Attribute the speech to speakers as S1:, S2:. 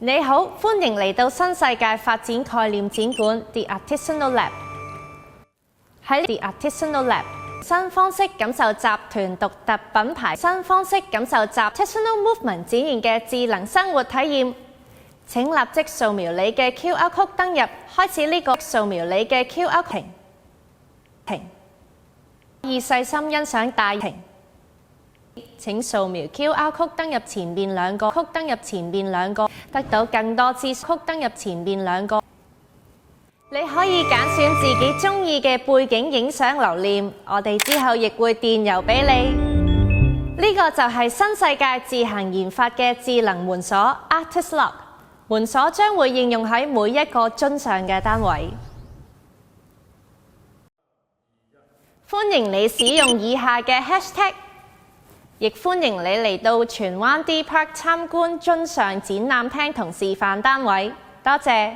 S1: 你好，歡迎嚟到新世界發展概念展館 The Artisanal Lab。喺 The Artisanal Lab， 新方式感受集團獨特品牌，新方式感受集 Artisanal Movement 展現嘅智能生活體驗。請立即掃描你嘅 QR Code 登入，開始呢個掃描你嘅 QR Code。可以細心欣賞大屏。請掃描 QR Code 登入前面兩個，得到更多資訊。登入前面兩個，你可以揀選自己中意嘅背景影相留念，我哋之後亦會電郵俾你。呢個就係新世界自行研發嘅智能門鎖 Artist Lock， 門鎖將會應用喺每一個樽上嘅單位。歡迎你使用以下嘅 hashtag。亦歡迎你嚟到荃灣 D Park 參觀樽上展覽廳同示範單位，多謝。